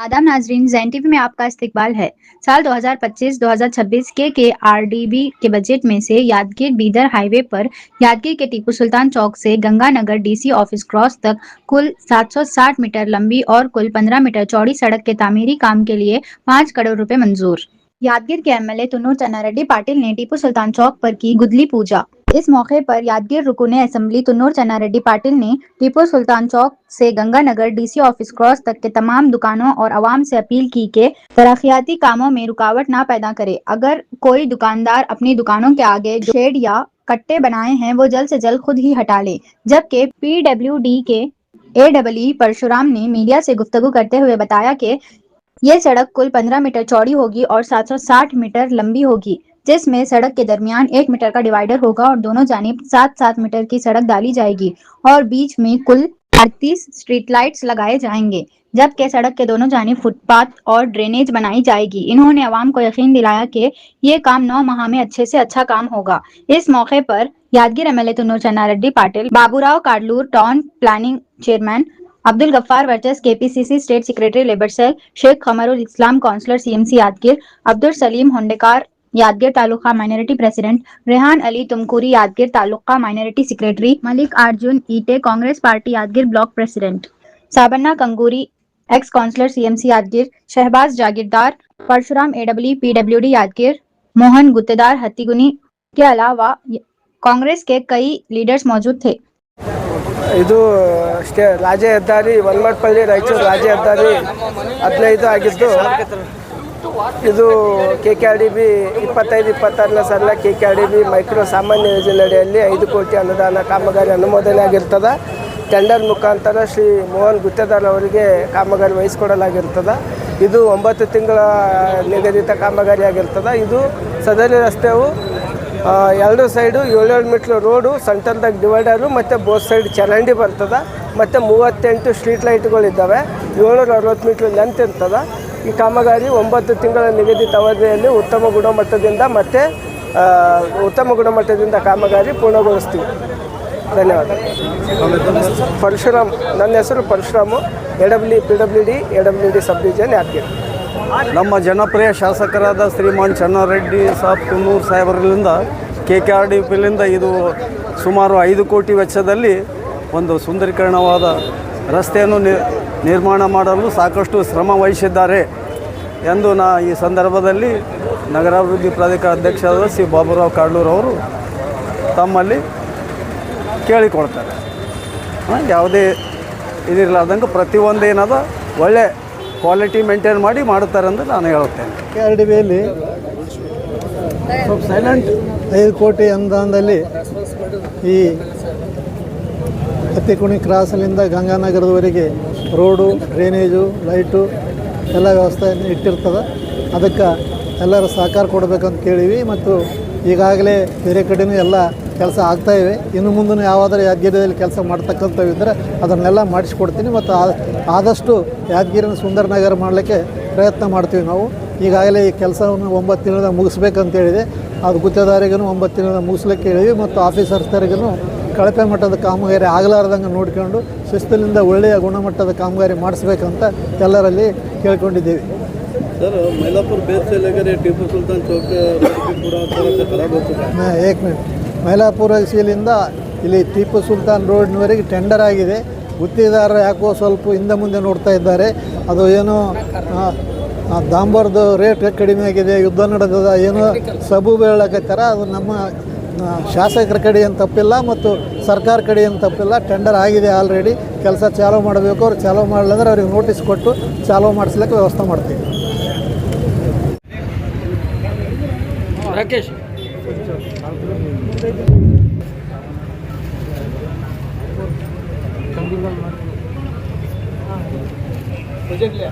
आदाब नाजरीन, ज़ैन टीवी में आपका इस्तकबाल है। साल 2025-2026 के आरडीबी के बजट में से यादगीर बीदर हाईवे पर यादगीर के टीपू सुल्तान चौक से गंगानगर डीसी ऑफिस क्रॉस तक कुल 760 मीटर लंबी और कुल 15 मीटर चौड़ी सड़क के तामीरी काम के लिए 5 करोड़ रुपए मंजूर। यादगीर के एमएलए तुन्नूर चन्नारेड्डी पाटिल ने टीपू सुल्तान चौक पर की गुदली पूजा। इस मौके पर यादगीर रुकूने असेंबली तुन्नूर चन्नारेड्डी पाटिल ने टीपू सुल्तान चौक से गंगानगर डीसी ऑफिस क्रॉस तक के तमाम दुकानों और आवाम से अपील की कि तरक्याती कामों में रुकावट ना पैदा करे। अगर कोई दुकानदार अपनी दुकानों के आगे जो शेड या कट्टे बनाए हैं वो जल्द से जल्द खुद ही हटा ले। जबकि पीडब्ल्यूडी के एडब्ल्यू परशुराम ने मीडिया से गुफ्तगू करते हुए बताया कि ये सड़क कुल 15 मीटर चौड़ी होगी और 760 मीटर लंबी होगी, जिसमें सड़क के दरमियान 1 मीटर का डिवाइडर होगा और दोनों जानिब 7-7 मीटर की सड़क डाली जाएगी और बीच में कुल 38 स्ट्रीट लाइट्स लगाए जाएंगे, जबकि सड़क के दोनों जानिब फुटपाथ और ड्रेनेज बनाई जाएगी। इन्होंने अवाम को यकीन दिलाया कि ये काम 9 माह में अच्छे से अच्छा काम होगा। इस मौके पर Yadgir MLA Tunnur Channareddy Patil, Baburao Kadlur town planning chairman, Abdul Gaffar वर्चस KPCC state secretary labour cell, Sheikh Kamrul Islam councillor CMC Yadgir, Abdul Salim Hondekar Yadgir taluka minority president, Rehan Ali Tumkuri Yadgir taluka minority secretary, Malik Arjun Ite Congress party Yadgir block president, Sabanna Kanguri ex councillor CMC Yadgir, Shahbaz Jagirdar, Parshuram AW PWD Yadgir, Mohan Guttedar Hattiguni के अलावा कांग्रेस के कई लीडर्स मौजूद थे। ಇದು ರಾಜ್ಯ ಹೆದ್ದಾರಿ ವನ್ಮಟ್ಪಳ್ಳಿ ರಾಯಚೂರು ರಾಜ್ಯ ಹೆದ್ದಾರಿ 15 ಆಗಿದ್ದು ಇದು KKRDB 25-26ನೇ ಸಾಲಿನ KKRDB ಮೈಕ್ರೋ ಸಾಮಾನ್ಯ ಯೋಜನೆ ಅಡಿಯಲ್ಲಿ 5 ಕೋಟಿ ಅನುದಾನ ಕಾಮಗಾರಿ ಅನುಮೋದನೆ ಆಗಿರ್ತದೆ. ಟೆಂಡರ್ ಮುಖಾಂತರ ಶ್ರೀ ಮೋಹನ್ ಗುತ್ತೇದಾರ್ ಅವರಿಗೆ ಕಾಮಗಾರಿ ವಹಿಸಿಕೊಡಲಾಗಿರ್ತದೆ. ಇದು 9 ತಿಂಗಳ ನಿಗದಿತ ಕಾಮಗಾರಿ ಆಗಿರ್ತದೆ. ಇದು ಸದರಿ ರಸ್ತೆಯು ಎರಡು ಸೈಡು 7 ಮೀಟ್ರ್ ರೋಡು, ಸೆಂಟರ್ದಾಗ ಡಿವೈಡರು ಮತ್ತು ಬೋತ್ ಸೈಡ್ ಚರಂಡಿ ಬರ್ತದೆ ಮತ್ತು 38 ಸ್ಟ್ರೀಟ್ ಲೈಟ್ಗಳಿದ್ದಾವೆ. 760 ಮೀಟ್ರ್ ಲೆಂತ್ ಇರ್ತದೆ. ಈ ಕಾಮಗಾರಿ 9 ತಿಂಗಳ ನಿಗದಿತ ಅವಧಿಯಲ್ಲಿ ಉತ್ತಮ ಗುಣಮಟ್ಟದಿಂದ ಕಾಮಗಾರಿ ಪೂರ್ಣಗೊಳಿಸ್ತೀವಿ. ಧನ್ಯವಾದ. ಪರಶುರಾಮ್, ನನ್ನ ಹೆಸರು ಪರಶುರಾಮು, ಎಡಬ್ಲ್ಯೂಡಿ ಸಬ್ ಡಿವಿಷನ್ ಯಾದಗಿರಿ. ನಮ್ಮ ಜನಪ್ರಿಯ ಶಾಸಕರಾದ ಶ್ರೀಮಾನ್ ಚನ್ನಾರೆಡ್ಡಿ ಸಾಬ್ ತುನ್ನೂರು ಸಾಹೇಬರಿಂದ KKRDBಲಿಂದ ಇದು ಸುಮಾರು 5 ಕೋಟಿ ವೆಚ್ಚದಲ್ಲಿ ಒಂದು ಸುಂದರೀಕರಣವಾದ ರಸ್ತೆಯನ್ನು ನಿರ್ಮಾಣ ಮಾಡಲು ಸಾಕಷ್ಟು ಶ್ರಮ ವಹಿಸಿದ್ದಾರೆ ಎಂದು ಈ ಸಂದರ್ಭದಲ್ಲಿ ನಗರಾಭಿವೃದ್ಧಿ ಪ್ರಾಧಿಕಾರ ಅಧ್ಯಕ್ಷರಾದ ಶ್ರೀ ಬಾಬುರಾವ್ ಕಾಡ್ಲೂರ್ ಅವರು ತಮ್ಮಲ್ಲಿ ಕೇಳಿಕೊಳ್ತಾರೆ. ಯಾವುದೇ ಇದಿರಲಾರ್ದಂಗೆ ಪ್ರತಿಯೊಂದು ಏನದ ಒಳ್ಳೆ ಕ್ವಾಲಿಟಿ ಮೇಂಟೈನ್ ಮಾಡಿ ಮಾಡುತ್ತಾರೆ ಅಂತ ನಾನು ಹೇಳುತ್ತೇನೆ. KKRDBಯಲ್ಲಿ ಸ್ವಲ್ಪ ಸೈಲೆಂಟ್ 5 ಕೋಟಿ ಅನುದಾನದಲ್ಲಿ ಈ ಹತ್ತಿಕುಣಿ ಕ್ರಾಸಲ್ಲಿಂದ ಗಂಗಾನಗರದವರೆಗೆ ರೋಡು, ಡ್ರೈನೇಜು, ಲೈಟು ಎಲ್ಲ ವ್ಯವಸ್ಥೆಯನ್ನು ಇಟ್ಟಿರ್ತದೆ. ಅದಕ್ಕೆ ಎಲ್ಲರೂ ಸಹಕಾರ ಕೊಡಬೇಕಂತ ಕೇಳೀವಿ. ಮತ್ತು ಈಗಾಗಲೇ ಬೇರೆ ಕಡೆಯೂ ಎಲ್ಲ ಕೆಲಸ ಆಗ್ತಾಯಿವೆ. ಇನ್ನು ಮುಂದೆ ಯಾವುದಾದ್ರೂ ಯಾದಗಿರಿಯಲ್ಲಿ ಕೆಲಸ ಮಾಡ್ತಕ್ಕಂಥವು ಇದ್ದರೆ ಅದನ್ನೆಲ್ಲ ಮಾಡಿಸ್ಕೊಡ್ತೀನಿ. ಮತ್ತು ಆದಷ್ಟು ಯಾದಗಿರಿನ ಸುಂದರ ನಗರ ಮಾಡಲಿಕ್ಕೆ ಪ್ರಯತ್ನ ಮಾಡ್ತೀವಿ ನಾವು. ಈಗಾಗಲೇ ಈ ಕೆಲಸವನ್ನು 9 ತಿಂಗಳ ಮುಗಿಸ್ಬೇಕಂತೇಳಿದೆ. ಅದು ಗುತ್ತೇದಾರಿಗೂ 9 ತಿಂಗಳ ಮುಗಿಸ್ಲಿಕ್ಕೆ ಹೇಳಿವಿ. ಮತ್ತು ಆಫೀಸರ್ಸ್ಗಳಿಗೂ ಕಳಪೆ ಮಟ್ಟದ ಕಾಮಗಾರಿ ಆಗಲಾರ್ದಂಗೆ ನೋಡಿಕೊಂಡು ಶಿಸ್ತುಲಿಂದ ಒಳ್ಳೆಯ ಗುಣಮಟ್ಟದ ಕಾಮಗಾರಿ ಮಾಡಿಸ್ಬೇಕಂತ ಎಲ್ಲರಲ್ಲಿ ಕೇಳ್ಕೊಂಡಿದ್ದೀವಿ. सर, मैलापुर बेस से लेकर टीपू सुल्तान चौक पूरा खराब हो चुका है. एक मिनट, मैलापुर सीलिंದ ಇಲ್ಲಿ ಟಿಪ್ಪು ಸುಲ್ತಾನ್ ರೋಡ್ನವರೆಗೆ ಟೆಂಡರ್ ಆಗಿದೆ. ಗುತ್ತಿಗೆದಾರರು ಯಾಕೋ ಸ್ವಲ್ಪ ಹಿಂದೆ ಮುಂದೆ ನೋಡ್ತಾ ಇದ್ದಾರೆ. ಅದು ಏನೋ ಡಾಂಬರ್ದು ರೇಟ್ ಕಡಿಮೆ ಆಗಿದೆ, ಯುದ್ಧ ನಡೆದದ, ಏನೋ ಸಬು ಹೇಳಕತ್ತಾರ. ಅದು ನಮ್ಮ ಶಾಸಕರ ಕಡೆ ಏನು ತಪ್ಪಿಲ್ಲ ಮತ್ತು ಸರ್ಕಾರ ಕಡೆ ಏನು ತಪ್ಪಿಲ್ಲ. ಟೆಂಡರ್ ಆಗಿದೆ ಆಲ್ರೆಡಿ. ಕೆಲಸ ಚಾಲೂ ಮಾಡಬೇಕು. ಅವ್ರು ಚಾಲೂ ಮಾಡಲಿಂದ್ರೆ ಅವ್ರಿಗೆ ನೋಟಿಸ್ ಕೊಟ್ಟು ಚಾಲೂ ಮಾಡಿಸ್ಲಿಕ್ಕೆ ವ್ಯವಸ್ಥೆ ಮಾಡ್ತೀವಿ. राकेश प्रोजेक्ट ले